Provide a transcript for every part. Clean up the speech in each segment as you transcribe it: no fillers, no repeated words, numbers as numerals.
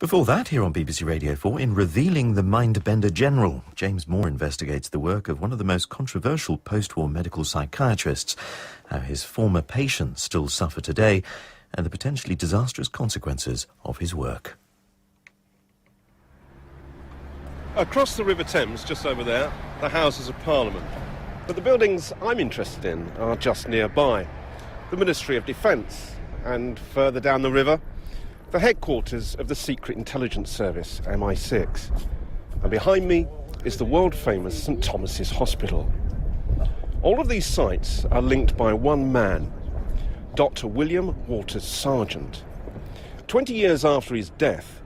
Before that, here on BBC Radio 4, in Revealing the Mindbender General, James Moore investigates the work of one of the most controversial post-war medical psychiatrists, how his former patients still suffer today, and the potentially disastrous consequences of his work. Across the River Thames, just over there, the Houses of Parliament. But the buildings I'm interested in are just nearby. The Ministry of Defence, and further down the river, the headquarters of the Secret Intelligence Service, MI6. And behind me is the world-famous St Thomas's Hospital. All of these sites are linked by one man, Dr. William Walter Sargant. 20 years after his death,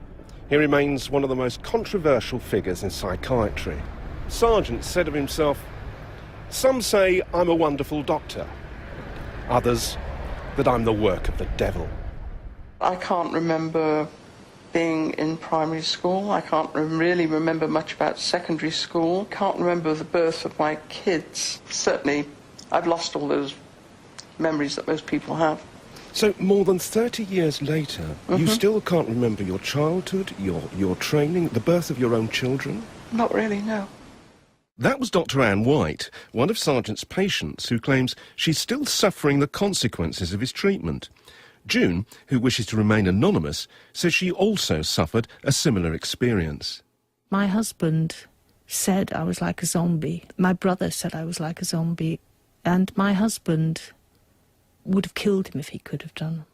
he remains one of the most controversial figures in psychiatry. Sargant said of himself, "Some say I'm a wonderful doctor. Others, that I'm the work of the devil." I can't remember being in primary school. I can't really remember much about secondary school. Can't remember the birth of my kids. Certainly, I've lost all those memories that most people have. So more than 30 years later, you still can't remember your childhood, your training, the birth of your own children? Not really, no. That was Dr. Anne White, one of Sargant's patients, who claims she's still suffering the consequences of his treatment. June, who wishes to remain anonymous, says she also suffered a similar experience. My husband said I was like a zombie. My brother said I was like a zombie. And my husband would have killed him if he could have done.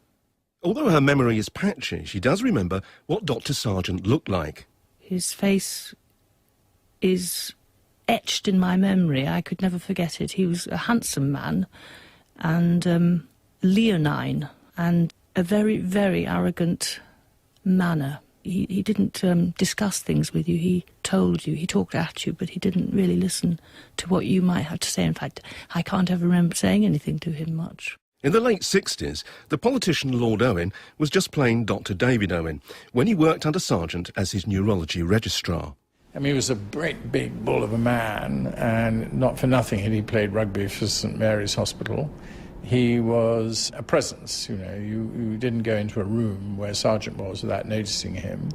Although her memory is patchy, she does remember what Dr. Sargant looked like. His face is etched in my memory. I could never forget it. He was a handsome man and leonine, and a very, very arrogant manner. He didn't discuss things with you. He told you, he talked at you, but he didn't really listen to what you might have to say. In fact, I can't ever remember saying anything to him much. In the late 60s, the politician Lord Owen was just plain Dr. David Owen when he worked under Sargant as his neurology registrar. I mean, he was a great big bull of a man, and not for nothing had he played rugby for St Mary's Hospital. He was a presence, you know. You didn't go into a room where Sargant was without noticing him.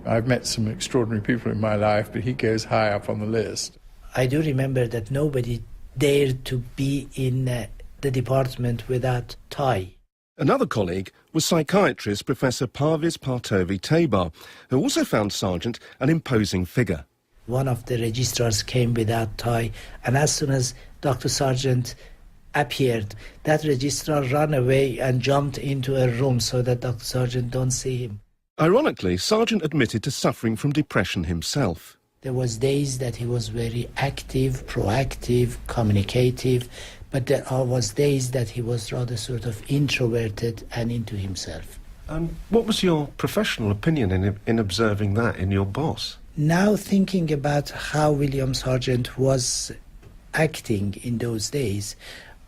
I've met some extraordinary people in my life, but he goes high up on the list. I do remember that nobody dared to be in the department without tie. Another colleague was psychiatrist Professor Parviz Partovi-Tabar, who also found Sargant an imposing figure. One of the registrars came without tie, and as soon as Dr. Sargant appeared, that registrar ran away and jumped into a room so that Dr. Sargant don't see him. Ironically, Sargant admitted to suffering from depression himself. There was days that he was very active, proactive, communicative, but there was days that he was rather sort of introverted and into himself. What was your professional opinion in observing that in your boss? Now thinking about how William Sargant was acting in those days,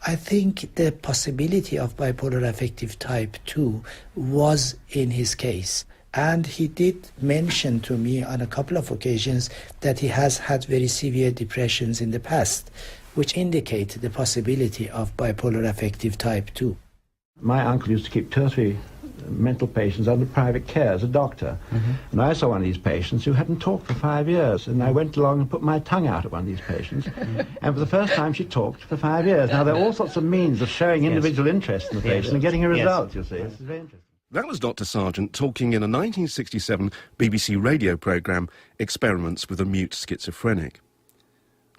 I think the possibility of bipolar affective type 2 was in his case. And he did mention to me on a couple of occasions that he has had very severe depressions in the past, which indicate the possibility of bipolar affective type 2. My uncle used to keep 2 or 3 mental patients under private care as a doctor. And I saw one of these patients who hadn't talked for 5 years, and I went along and put my tongue out at one of these patients, and for the first time she talked for 5 years. Now, there are all sorts of means of showing individual interest in the patient and getting a result, you see. This is very interesting. That was Dr. Sargant talking in a 1967 BBC radio programme, Experiments with a Mute Schizophrenic.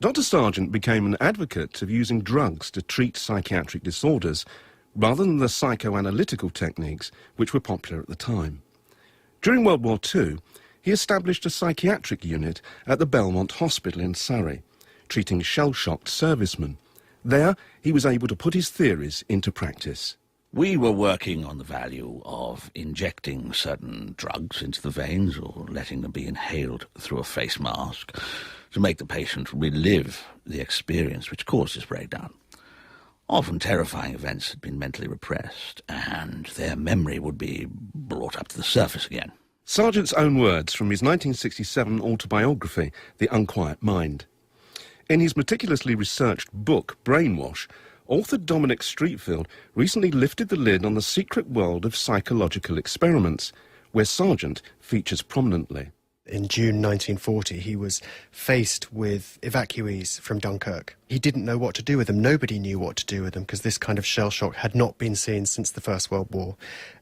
Dr. Sargant became an advocate of using drugs to treat psychiatric disorders rather than the psychoanalytical techniques which were popular at the time. During World War II, he established a psychiatric unit at the Belmont Hospital in Surrey, treating shell-shocked servicemen. There, he was able to put his theories into practice. We were working on the value of injecting certain drugs into the veins or letting them be inhaled through a face mask to make the patient relive the experience which caused his breakdown. Often terrifying events had been mentally repressed, and their memory would be brought up to the surface again. Sargant's own words from his 1967 autobiography, The Unquiet Mind. In his meticulously researched book, Brainwash, author Dominic Streatfeild recently lifted the lid on the secret world of psychological experiments, where Sargant features prominently. In June 1940, he was faced with evacuees from Dunkirk. He didn't know what to do with them. Nobody knew what to do with them because this kind of shell shock had not been seen since the First World War.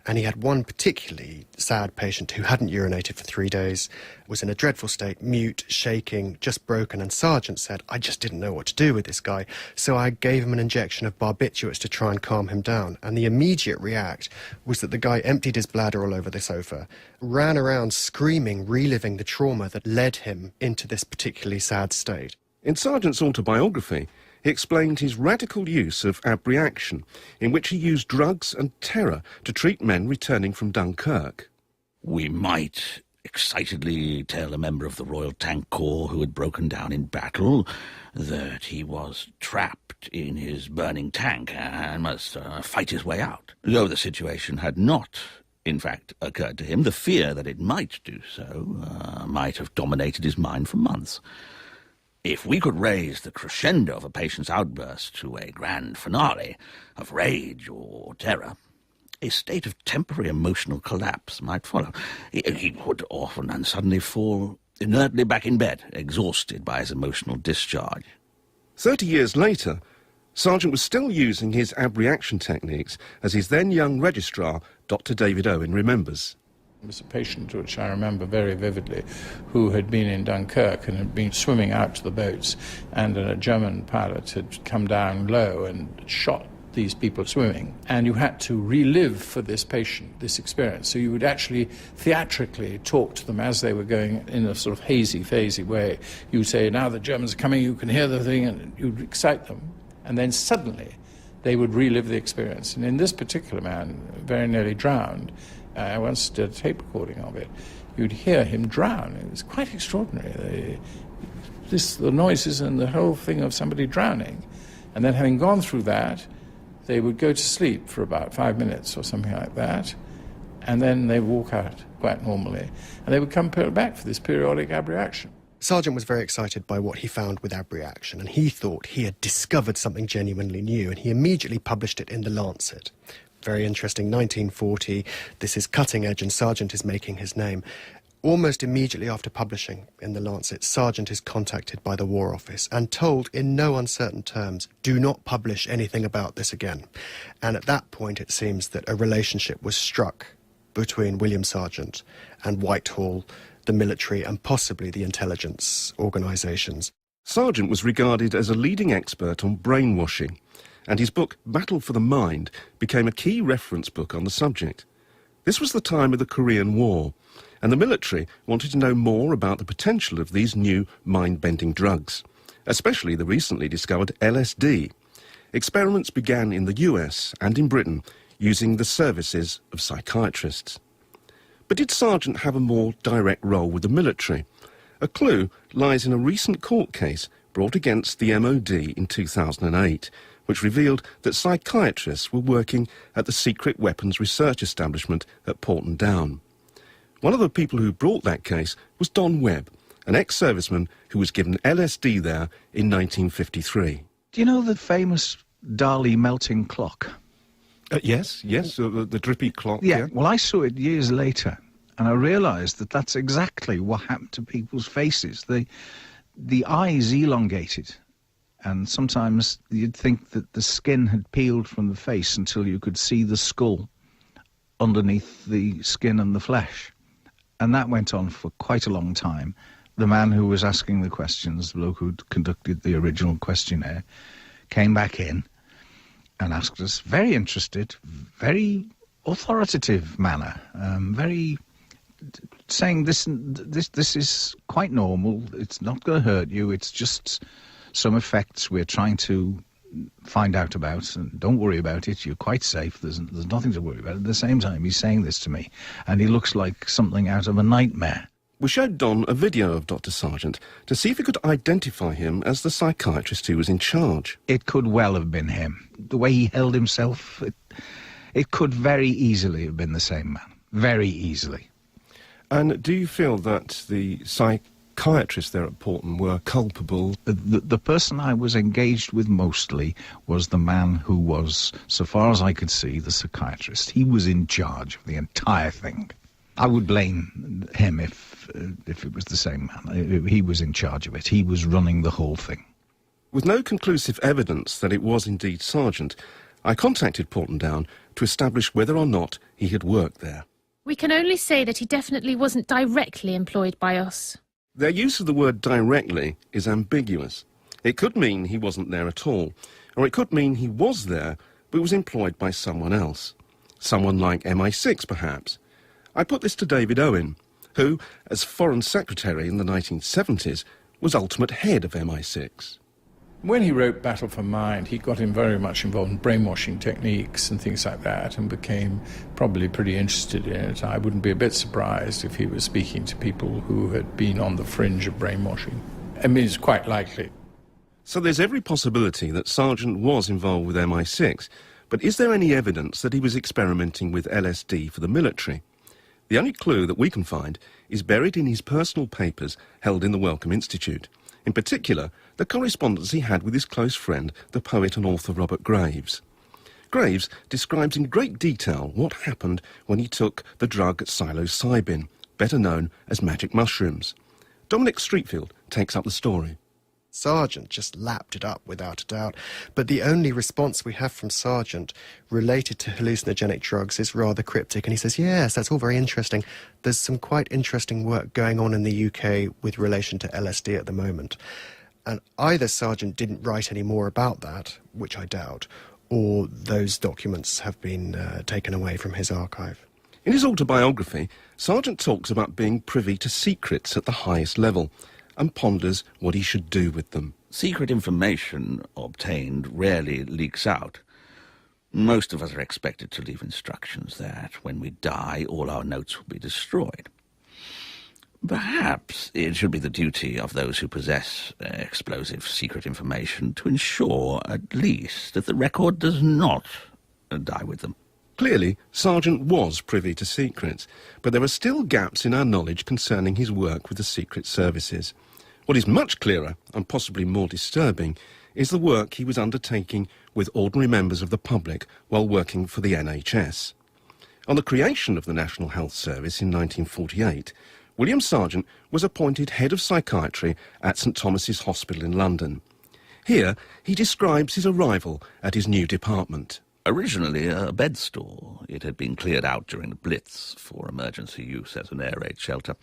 And he had one particularly sad patient who hadn't urinated for 3 days, was in a dreadful state, mute, shaking, just broken. And Sargant said, I just didn't know what to do with this guy. So I gave him an injection of barbiturates to try and calm him down. And the immediate react was that the guy emptied his bladder all over the sofa, ran around screaming, reliving the trauma that led him into this particularly sad state. In Sargant's autobiography, he explained his radical use of abreaction, in which he used drugs and terror to treat men returning from Dunkirk. We might excitedly tell a member of the Royal Tank Corps who had broken down in battle that he was trapped in his burning tank and must fight his way out. Though the situation had not, in fact, occurred to him, the fear that it might do so might have dominated his mind for months. If we could raise the crescendo of a patient's outburst to a grand finale of rage or terror, a state of temporary emotional collapse might follow. He would often and suddenly fall inertly back in bed, exhausted by his emotional discharge. 30 years later, Sargant was still using his abreaction techniques, as his then young registrar, Dr. David Owen, remembers. There was a patient, which I remember very vividly, who had been in Dunkirk and had been swimming out to the boats, and a German pilot had come down low and shot these people swimming. And you had to relive for this patient this experience. So you would actually theatrically talk to them as they were going in a sort of hazy, phasey way. You would say, now the Germans are coming, you can hear the thing, and you'd excite them. And then suddenly they would relive the experience. And in this particular man, very nearly drowned, I once did a tape recording of it. You'd hear him drown. It was quite extraordinary. The noises and the whole thing of somebody drowning. And then having gone through that, they would go to sleep for about 5 minutes or something like that, and then they walk out quite normally. And they would come back for this periodic abreaction. Sargant was very excited by what he found with abreaction, and he thought he had discovered something genuinely new, and he immediately published it in The Lancet. Very interesting, 1940, this is cutting edge, and Sargant is making his name. Almost immediately after publishing in The Lancet, Sargant is contacted by the War Office and told in no uncertain terms, do not publish anything about this again. And at that point, it seems that a relationship was struck between William Sargant and Whitehall, the military, and possibly the intelligence organisations. Sargant was regarded as a leading expert on brainwashing, and his book, Battle for the Mind, became a key reference book on the subject. This was the time of the Korean War, and the military wanted to know more about the potential of these new mind-bending drugs, especially the recently discovered LSD. Experiments began in the US and in Britain using the services of psychiatrists. But did Sargant have a more direct role with the military? A clue lies in a recent court case brought against the MOD in 2008, which revealed that psychiatrists were working at the Secret Weapons Research Establishment at Porton Down. One of the people who brought that case was Don Webb, an ex-serviceman who was given LSD there in 1953. Do you know the famous Dali melting clock? Yes, the drippy clock. Yeah, well, I saw it years later, and I realised that that's exactly what happened to people's faces. The eyes elongated, and sometimes you'd think that the skin had peeled from the face until you could see the skull underneath the skin and the flesh. And that went on for quite a long time. The man who was asking the questions, the bloke who'd conducted the original questionnaire, came back in and asked us, very interested, very authoritative manner, very saying this is quite normal, it's not going to hurt you, it's just some effects we're trying to find out about, and don't worry about it, you're quite safe, there's nothing to worry about. At the same time, he's saying this to me, and he looks like something out of a nightmare. We showed Don a video of Dr. Sargant to see if he could identify him as the psychiatrist who was in charge. It could well have been him. The way he held himself, it could very easily have been the same man. Very easily. And do you feel that the psychiatrists there at Porton were culpable? The person I was engaged with mostly was the man who was, so far as I could see, the psychiatrist. He was in charge of the entire thing. I would blame him if it was the same man. He was in charge of it. He was running the whole thing. With no conclusive evidence that it was indeed Sargant, I contacted Porton Down to establish whether or not he had worked there. We can only say that he definitely wasn't directly employed by us. Their use of the word directly is ambiguous. It could mean he wasn't there at all, or it could mean he was there but was employed by someone else. Someone like MI6, perhaps. I put this to David Owen, who, as Foreign Secretary in the 1970s, was ultimate head of MI6. When he wrote Battle for Mind, he got very much involved in brainwashing techniques and things like that and became probably pretty interested in it. I wouldn't be a bit surprised if he was speaking to people who had been on the fringe of brainwashing. I mean, it's quite likely. So there's every possibility that Sargant was involved with MI6, but is there any evidence that he was experimenting with LSD for the military? The only clue that we can find is buried in his personal papers held in the Wellcome Institute. In particular, the correspondence he had with his close friend, the poet and author Robert Graves. Graves describes in great detail what happened when he took the drug psilocybin, better known as magic mushrooms. Dominic Streetfield takes up the story. Sargant just lapped it up without a doubt, but the only response we have from Sargant related to hallucinogenic drugs is rather cryptic, and he says, yes, that's all very interesting. There's some quite interesting work going on in the UK with relation to LSD at the moment. And either Sargant didn't write any more about that, which I doubt, or those documents have been taken away from his archive. In his autobiography, Sargant talks about being privy to secrets at the highest level, and ponders what he should do with them. Secret information obtained rarely leaks out. Most of us are expected to leave instructions that, when we die, all our notes will be destroyed. Perhaps it should be the duty of those who possess explosive secret information to ensure, at least, that the record does not die with them. Clearly, Sargant was privy to secrets, but there are still gaps in our knowledge concerning his work with the secret services. What is much clearer, and possibly more disturbing, is the work he was undertaking with ordinary members of the public while working for the NHS. On the creation of the National Health Service in 1948, William Sargant was appointed head of psychiatry at St Thomas's Hospital in London. Here, he describes his arrival at his new department. Originally a bed store, it had been cleared out during the Blitz for emergency use as an air raid shelter.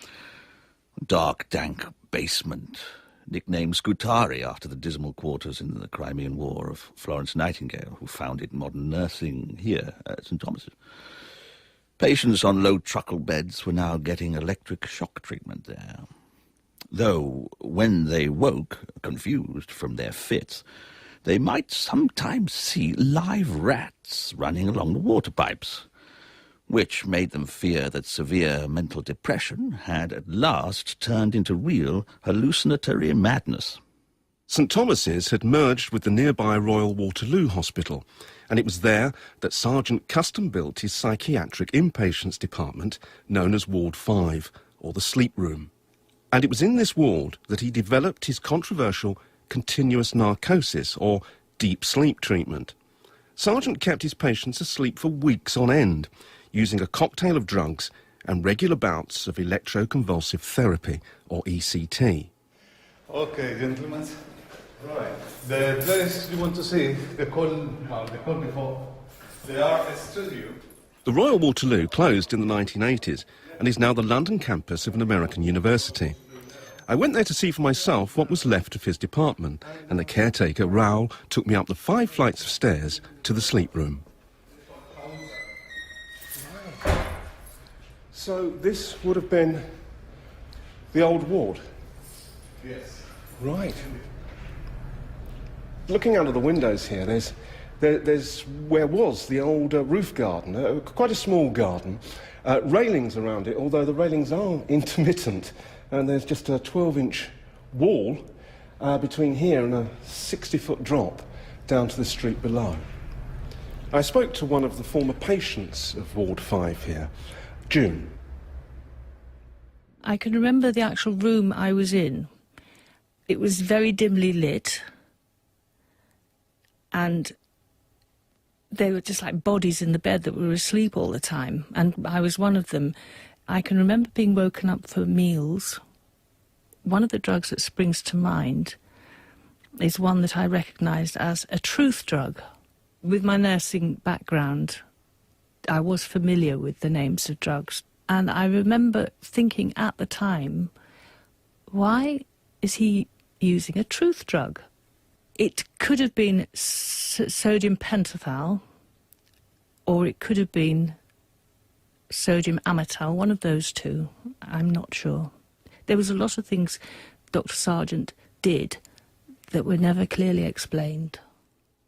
Dark, dank basement, nicknamed Scutari after the dismal quarters in the Crimean War of Florence Nightingale, who founded modern nursing here at St Thomas's. Patients on low truckle beds were now getting electric shock treatment there. Though, when they woke, confused from their fits, they might sometimes see live rats running along the water pipes, which made them fear that severe mental depression had at last turned into real hallucinatory madness. St Thomas's had merged with the nearby Royal Waterloo Hospital, and it was there that Sargant custom-built his psychiatric inpatients department, known as Ward 5, or the sleep room. And it was in this ward that he developed his controversial continuous narcosis, or deep sleep treatment. Sargant kept his patients asleep for weeks on end, using a cocktail of drugs and regular bouts of electroconvulsive therapy, or ECT. Okay, gentlemen. Right. The place you want to see, they call before. They are a studio. The Royal Waterloo closed in the 1980s and is now the London campus of an American university. I went there to see for myself what was left of his department, and the caretaker, Raoul, took me up the 5 flights of stairs to the sleep room. So this would have been the old ward? Yes. Right. Looking out of the windows here, there's where was the old roof garden, quite a small garden, railings around it, although the railings are intermittent, and there's just a 12-inch wall between here and a 60-foot drop down to the street below. I spoke to one of the former patients of Ward 5 here, June. I can remember the actual room I was in. It was very dimly lit, and there were just like bodies in the bed that were asleep all the time, and I was one of them. I can remember being woken up for meals. One of the drugs that springs to mind is one that I recognised as a truth drug. With my nursing background, I was familiar with the names of drugs. And I remember thinking at the time, why is he using a truth drug? It could have been sodium pentothal, or it could have been sodium amytal, one of those two. I'm not sure. There was a lot of things Dr. Sargant did that were never clearly explained.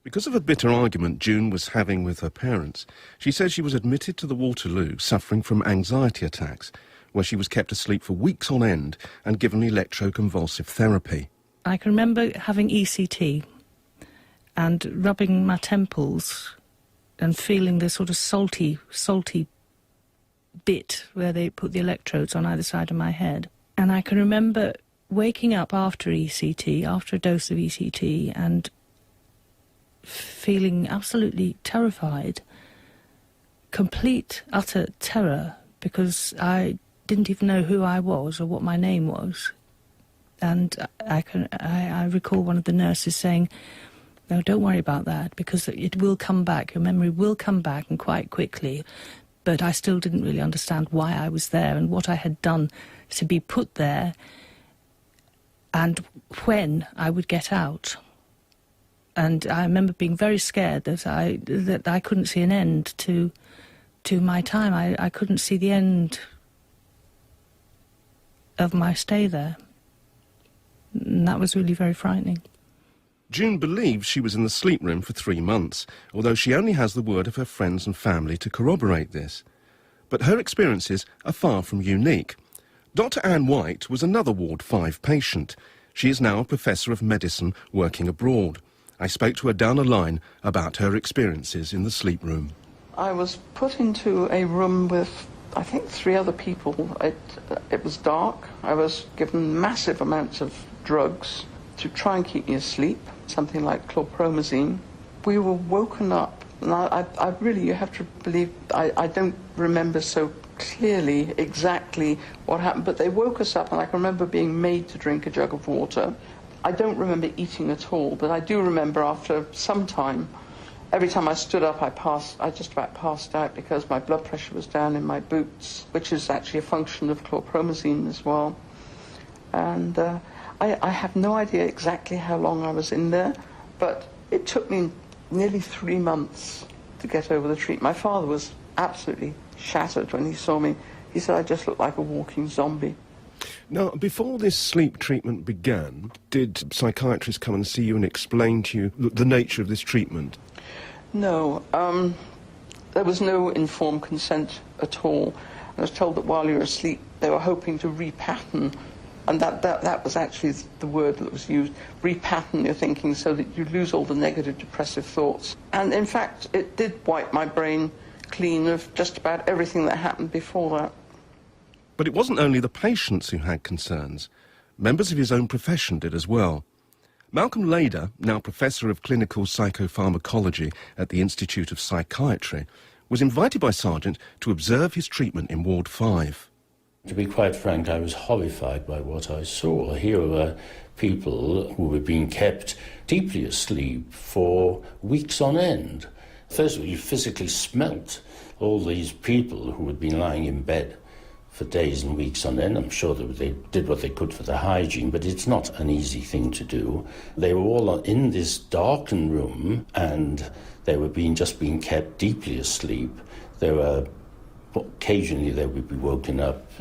Because of a bitter argument June was having with her parents, she says she was admitted to the Waterloo suffering from anxiety attacks, where she was kept asleep for weeks on end and given electroconvulsive therapy. I can remember having ECT and rubbing my temples and feeling the sort of salty bit where they put the electrodes on either side of my head. And I can remember waking up after ECT, after a dose of ECT, and feeling absolutely terrified, complete, utter terror, because I didn't even know who I was or what my name was. And I recall one of the nurses saying, "No, don't worry about that, because it will come back, your memory will come back, and quite quickly." But I still didn't really understand why I was there and what I had done to be put there and when I would get out. And I remember being very scared that I couldn't see an end to my time. I couldn't see the end of my stay there. And that was really very frightening. June believes she was in the sleep room for 3 months, although she only has the word of her friends and family to corroborate this. But her experiences are far from unique. Dr. Anne White was another Ward 5 patient. She is now a professor of medicine working abroad. I spoke to her down the line about her experiences in the sleep room. I was put into a room with, I think, 3 other people. It was dark. I was given massive amounts of drugs to try and keep me asleep, something like chlorpromazine. We were woken up, and I really, you have to believe, I don't remember so clearly exactly what happened, but they woke us up, and I can remember being made to drink a jug of water. I don't remember eating at all, but I do remember after some time, every time I stood up, I just about passed out because my blood pressure was down in my boots, which is actually a function of chlorpromazine as well. And I have no idea exactly how long I was in there, but it took me nearly 3 months to get over the treatment. My father was absolutely shattered when he saw me. He said I just looked like a walking zombie. Now, before this sleep treatment began, did psychiatrists come and see you and explain to you the nature of this treatment? No, there was no informed consent at all. I was told that while you were asleep, they were hoping to repattern, and that was actually the word that was used, repattern your thinking so that you lose all the negative depressive thoughts. And in fact, it did wipe my brain clean of just about everything that happened before that. But it wasn't only the patients who had concerns. Members of his own profession did as well. Malcolm Lader, now Professor of Clinical Psychopharmacology at the Institute of Psychiatry, was invited by Sargant to observe his treatment in Ward 5. To be quite frank, I was horrified by what I saw. Here were people who were being kept deeply asleep for weeks on end. First of all, you physically smelt all these people who had been lying in bed for days and weeks on end. I'm sure that they did what they could for the hygiene, but it's not an easy thing to do. They were all in this darkened room, and they were just being kept deeply asleep. Occasionally they would be woken up,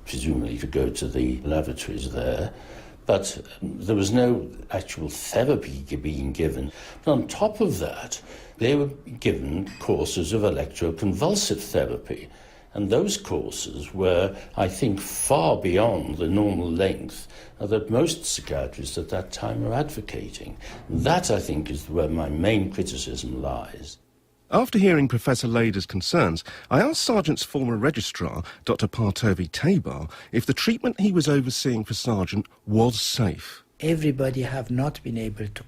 presumably to go to the lavatories there, but there was no actual therapy being given. But on top of that, they were given courses of electroconvulsive therapy. And those courses were, I think, far beyond the normal length that most psychiatrists at that time were advocating. That, I think, is where my main criticism lies. After hearing Professor Lader's concerns, I asked Sargant's former registrar, Dr. Partovi Tabar, if the treatment he was overseeing for Sargant was safe. Everybody have not been able to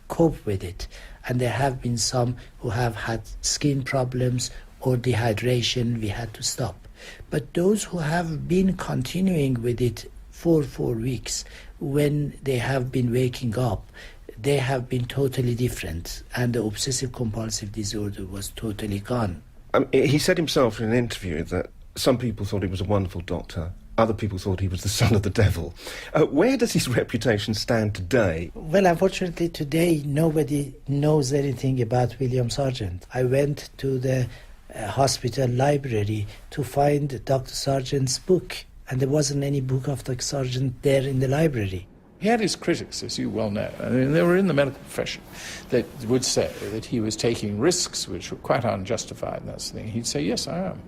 cope with it, and there have been some who have had skin problems or dehydration. We had to stop. But those who have been continuing with it for 4 weeks, when they have been waking up, they have been totally different, and the obsessive compulsive disorder was totally gone. He said himself in an interview that some people thought he was a wonderful doctor, other people thought he was the son of the devil. Where does his reputation stand today? Well, unfortunately today nobody knows anything about William Sargant. I went to the hospital library to find Dr. Sargant's book, and there wasn't any book of Dr. Sargant there in the library. He had his critics, as you well know. I mean, they were in the medical profession that would say that he was taking risks which were quite unjustified and that sort of thing. He'd say, yes, I am.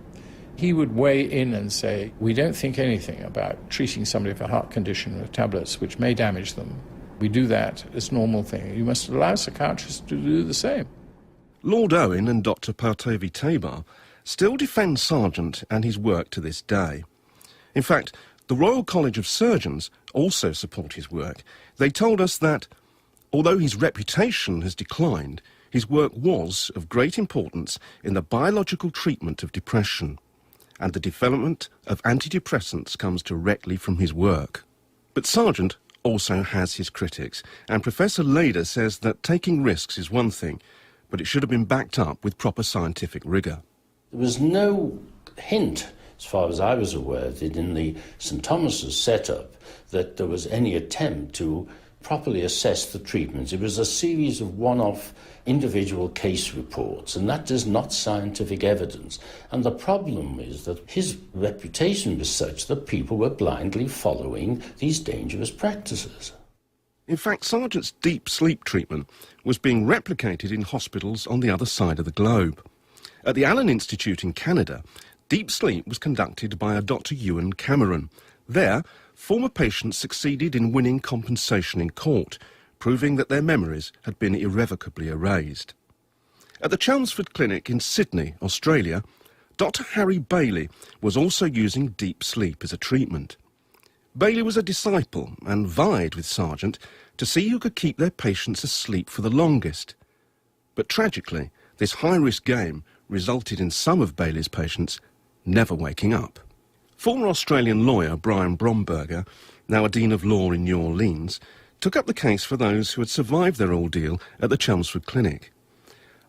He would weigh in and say, we don't think anything about treating somebody for a heart condition with tablets which may damage them. We do that as a normal thing. You must allow psychiatrists to do the same. Lord Owen and Dr. Partovi Tabar still defend Sargant and his work to this day. In fact, the Royal College of Surgeons also support his work. They told us that, although his reputation has declined, his work was of great importance in the biological treatment of depression, and the development of antidepressants comes directly from his work. But Sargant also has his critics, and Professor Lader says that taking risks is one thing, but it should have been backed up with proper scientific rigour. There was no hint, as far as I was aware, that in the St Thomas's setup that there was any attempt to properly assess the treatments. It was a series of one-off individual case reports, and that is not scientific evidence. And the problem is that his reputation was such that people were blindly following these dangerous practices. In fact, Sargant's deep sleep treatment was being replicated in hospitals on the other side of the globe. At the Allen Institute in Canada, deep sleep was conducted by a Dr. Ewan Cameron. There, former patients succeeded in winning compensation in court, proving that their memories had been irrevocably erased. At the Chelmsford Clinic in Sydney, Australia, Dr. Harry Bailey was also using deep sleep as a treatment. Bailey was a disciple and vied with Sargant to see who could keep their patients asleep for the longest. But tragically, this high-risk game resulted in some of Bailey's patients never waking up. Former Australian lawyer Brian Bromberger, now a Dean of Law in New Orleans, took up the case for those who had survived their ordeal at the Chelmsford Clinic.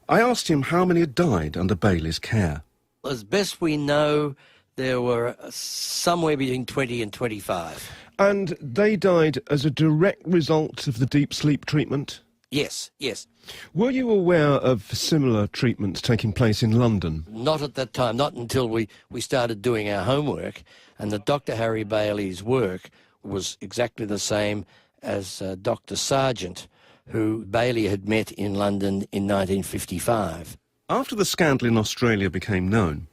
I asked him how many had died under Bailey's care. As best we know, there were somewhere between 20 and 25. And they died as a direct result of the deep sleep treatment? Yes, yes. Were you aware of similar treatments taking place in London? Not at that time, not until we started doing our homework, and that Dr. Harry Bailey's work was exactly the same as Dr. Sargant, who Bailey had met in London in 1955. After the scandal in Australia became known,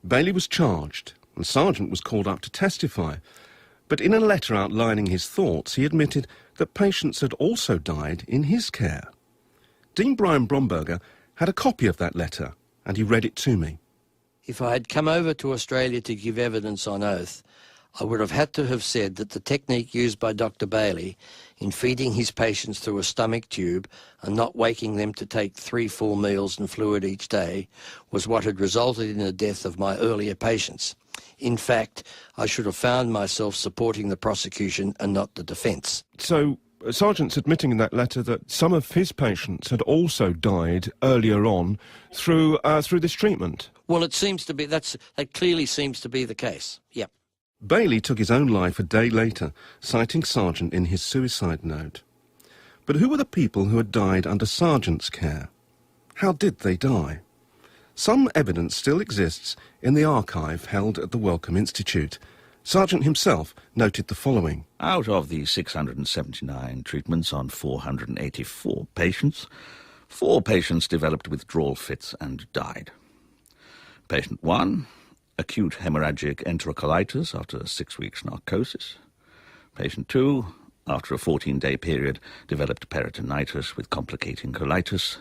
Bailey was charged and Sargant was called up to testify. But in a letter outlining his thoughts, he admitted that patients had also died in his care. Dean Brian Bromberger had a copy of that letter, and he read it to me. If I had come over to Australia to give evidence on oath, I would have had to have said that the technique used by Dr. Bailey in feeding his patients through a stomach tube and not waking them to take 3-4 meals and fluid each day was what had resulted in the death of my earlier patients. In fact, I should have found myself supporting the prosecution and not the defence. So Sargant's admitting in that letter that some of his patients had also died earlier on through this treatment. Well, it seems to be, that clearly seems to be the case, yep. Bailey took his own life a day later, citing Sargant in his suicide note. But who were the people who had died under Sargant's care? How did they die? Some evidence still exists in the archive held at the Wellcome Institute. Sargant himself noted the following. Out of the 679 treatments on 484 patients, 4 patients developed withdrawal fits and died. Patient 1, acute hemorrhagic enterocolitis after 6 weeks narcosis. Patient 2, after a 14-day period, developed peritonitis with complicating colitis.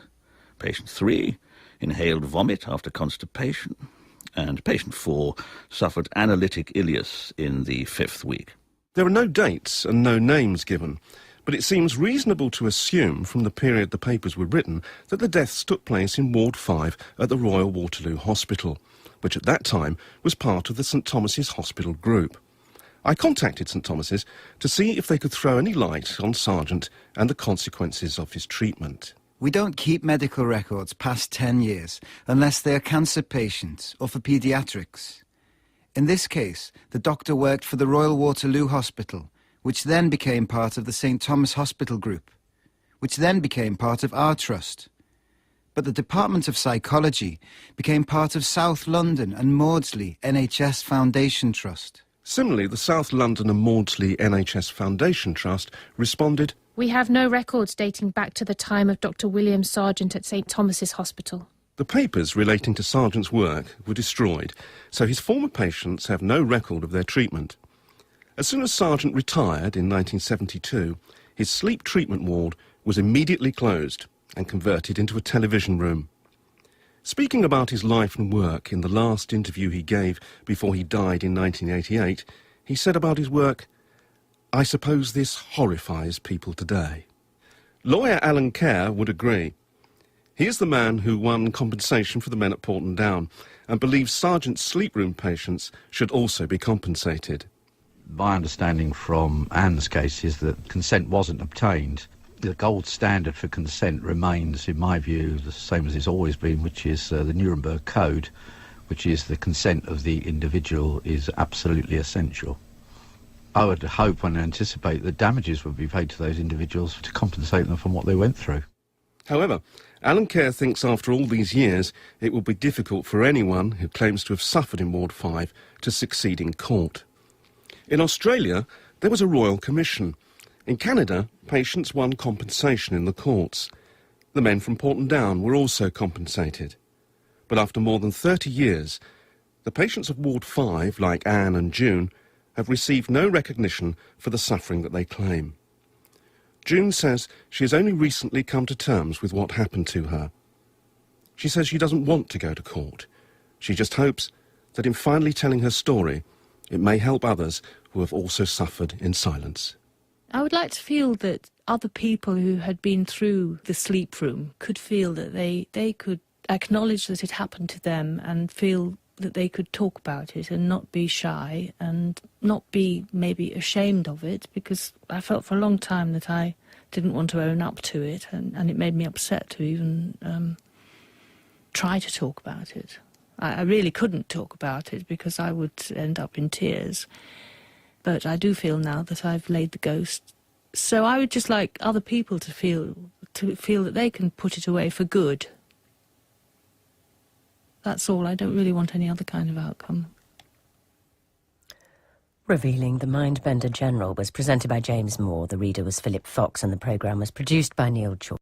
Patient 3, inhaled vomit after constipation. And patient 4 suffered analytic ileus in the 5th week. There are no dates and no names given, but it seems reasonable to assume from the period the papers were written that the deaths took place in Ward 5 at the Royal Waterloo Hospital. which at that time was part of the St Thomas's Hospital group. I contacted St Thomas's to see if they could throw any light on Sargant and the consequences of his treatment. We don't keep medical records past 10 years unless they are cancer patients or for paediatrics. In this case, the doctor worked for the Royal Waterloo Hospital, which then became part of the St Thomas Hospital Group, which then became part of our trust. But the Department of Psychology became part of South London and Maudsley NHS Foundation Trust. Similarly, the South London and Maudsley NHS Foundation Trust responded, "We have no records dating back to the time of Dr. William Sargant at St Thomas's Hospital." The papers relating to Sargant's work were destroyed, so his former patients have no record of their treatment. As soon as Sargant retired in 1972, his sleep treatment ward was immediately closed and converted into a television room. Speaking about his life and work in the last interview he gave before he died in 1988, he said about his work, "I suppose this horrifies people today." Lawyer Alan Kerr would agree. He is the man who won compensation for the men at Porton Down and believes Sargant's sleep room patients should also be compensated. My understanding from Anne's case is that consent wasn't obtained. The gold standard for consent remains, in my view, the same as it's always been, which is the Nuremberg Code, which is the consent of the individual is absolutely essential. I would hope and anticipate that damages would be paid to those individuals to compensate them from what they went through. However, Alan Kerr thinks after all these years it will be difficult for anyone who claims to have suffered in Ward 5 to succeed in court. In Australia, there was a royal commission. In Canada, patients won compensation in the courts. The men from Porton Down were also compensated. But after more than 30 years, the patients of Ward 5, like Anne and June, have received no recognition for the suffering that they claim. June says she has only recently come to terms with what happened to her. She says she doesn't want to go to court. She just hopes that in finally telling her story, it may help others who have also suffered in silence. I would like to feel that other people who had been through the sleep room could feel that they could acknowledge that it happened to them and feel that they could talk about it and not be shy and not be maybe ashamed of it, because I felt for a long time that I didn't want to own up to it, and it made me upset to even try to talk about it. I really couldn't talk about it because I would end up in tears. But I do feel now that I've laid the ghost. So I would just like other people to feel that they can put it away for good. That's all. I don't really want any other kind of outcome. Revealing the Mindbender General was presented by James Moore. The reader was Philip Fox, and the programme was produced by Neil George.